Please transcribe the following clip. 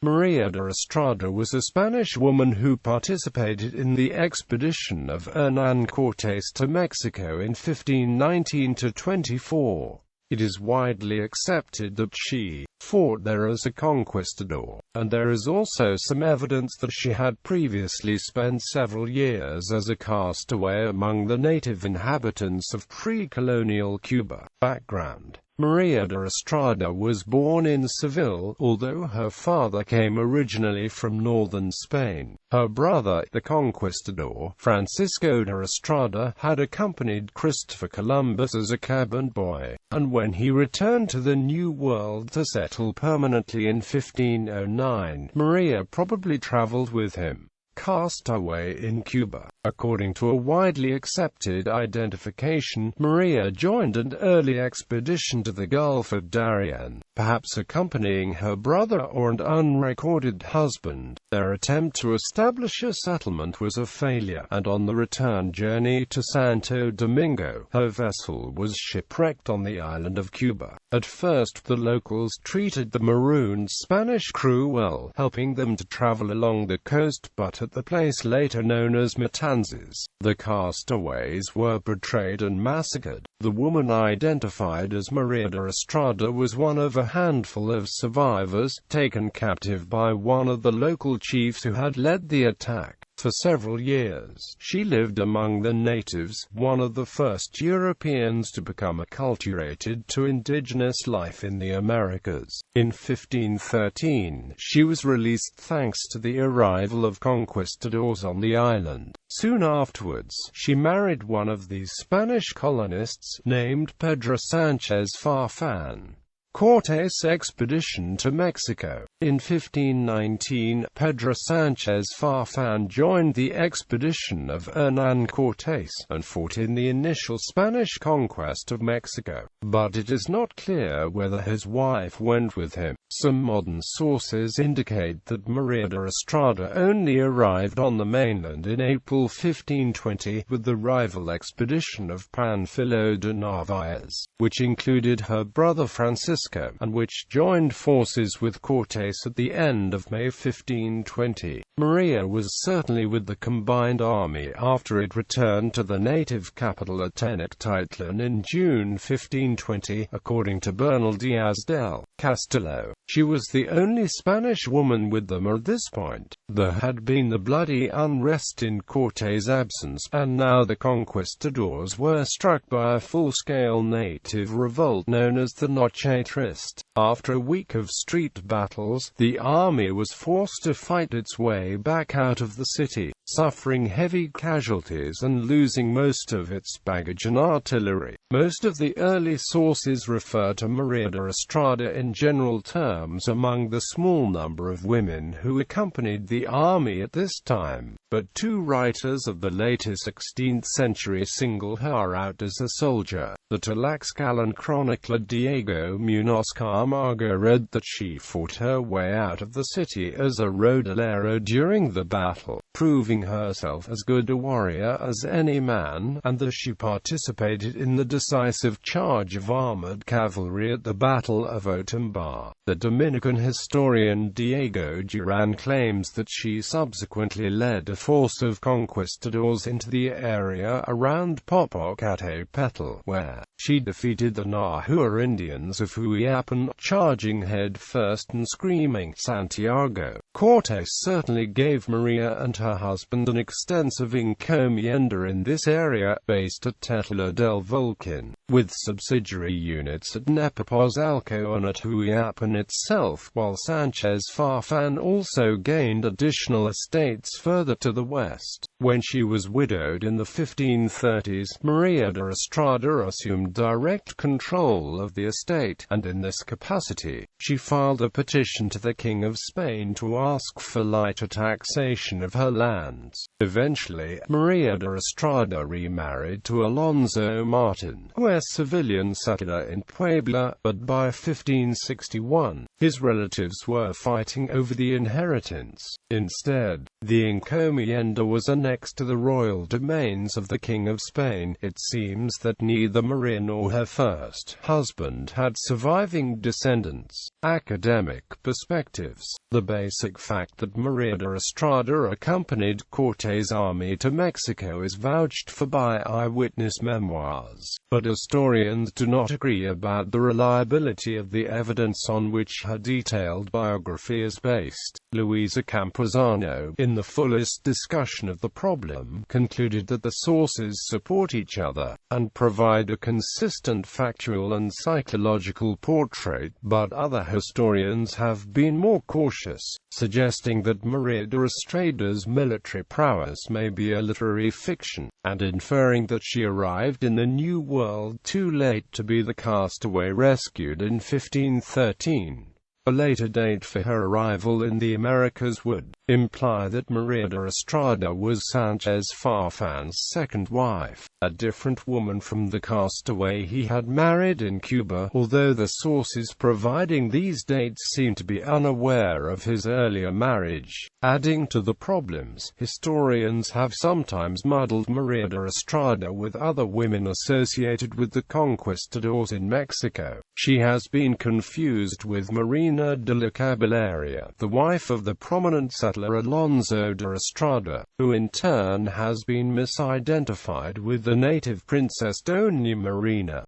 María de Estrada was a Spanish woman who participated in the expedition of Hernán Cortés to Mexico in 1519–24. It is widely accepted that she fought there as a conquistador, and there is also some evidence that she had previously spent several years as a castaway among the native inhabitants of pre-colonial Cuba. Background: María de Estrada was born in Seville, although her father came originally from northern Spain. Her brother, the conquistador, Francisco de Estrada, had accompanied Christopher Columbus as a cabin boy, and when he returned to the New World to settle permanently in 1509, María probably traveled with him. Castaway in Cuba. According to a widely accepted identification, María joined an early expedition to the Gulf of Darien, perhaps accompanying her brother or an unrecorded husband. Their attempt to establish a settlement was a failure, and on the return journey to Santo Domingo, her vessel was shipwrecked on the island of Cuba. At first, the locals treated the marooned Spanish crew well, helping them to travel along the coast, but at the place later known as Matanzas, the castaways were betrayed and massacred. The woman identified as María de Estrada was one of a handful of survivors, taken captive by one of the local chiefs who had led the attack. For several years, she lived among the natives, one of the first Europeans to become acculturated to indigenous life in the Americas. In 1513, she was released thanks to the arrival of conquistadors on the island. Soon afterwards, she married one of these Spanish colonists, named Pedro Sánchez Farfán. Cortés' expedition to Mexico. In 1519, Pedro Sánchez Farfán joined the expedition of Hernán Cortés, and fought in the initial Spanish conquest of Mexico, but it is not clear whether his wife went with him. Some modern sources indicate that María de Estrada only arrived on the mainland in April 1520, with the rival expedition of Pánfilo de Narváez, which included her brother Francisco, and which joined forces with Cortés at the end of May 1520. María was certainly with the combined army after it returned to the native capital at Tenochtitlan in June 1520, according to Bernal Díaz del Castillo. She was the only Spanish woman with them at this point. There had been the bloody unrest in Cortés' absence, and now the conquistadors were struck by a full-scale native revolt known as the Noche Triste. After a week of street battles, the army was forced to fight its way back out of the city, suffering heavy casualties and losing most of its baggage and artillery. Most of the early sources refer to María de Estrada in general terms among the small number of women who accompanied the army at this time, but two writers of the later 16th century single her out as a soldier. The Tlaxcalan chronicler Diego Muñoz Camargo read that she fought her way out of the city as a rodilero during the battle, proving herself as good a warrior as any man, and that she participated in the decisive charge of armored cavalry at the Battle of Otumba. The Dominican historian Diego Duran claims that she subsequently led a force of conquistadors into the area around Popocatépetl, where she defeated the Nahua Indians of Huiapan, charging head first and screaming Santiago. Cortés certainly gave María and her husband an extensive encomienda in this area, based at Tetla del Volcan, with subsidiary units at Nepopozalco and at Huiapan itself, while Sánchez Farfán also gained additional estates further to the west. When she was widowed in the 1530s, María de Estrada assumed direct control of the estate, and in this capacity, she filed a petition to the King of Spain to ask for lighter taxation of her her lands. Eventually, María de Estrada remarried to Alonso Martin, a civilian settler in Puebla, but by 1561, his relatives were fighting over the inheritance. Instead, the encomienda was annexed to the royal domains of the King of Spain. It seems that neither Maria nor her first husband had surviving descendants. Academic perspectives. The basic fact that María de Estrada accompanied Cortés' army to Mexico is vouched for by eyewitness memoirs, but historians do not agree about the reliability of the evidence on which her detailed biography is based. Luisa Camposano, in the fullest discussion of the problem, concluded that the sources support each other, and provide a consistent factual and psychological portrait, but other historians have been more cautious, suggesting that María de Estrada's military prowess may be a literary fiction, and inferring that she arrived in the New World too late to be the castaway rescued in 1513. A later date for her arrival in the Americas would imply that María de Estrada was Sánchez Farfán's second wife, a different woman from the castaway he had married in Cuba, although the sources providing these dates seem to be unaware of his earlier marriage. Adding to the problems, historians have sometimes muddled María de Estrada with other women associated with the conquistadors in Mexico. She has been confused with Marina de la Caballeria, the wife of the prominent settler Alonso de Estrada, who in turn has been misidentified with the native princess Doña Marina.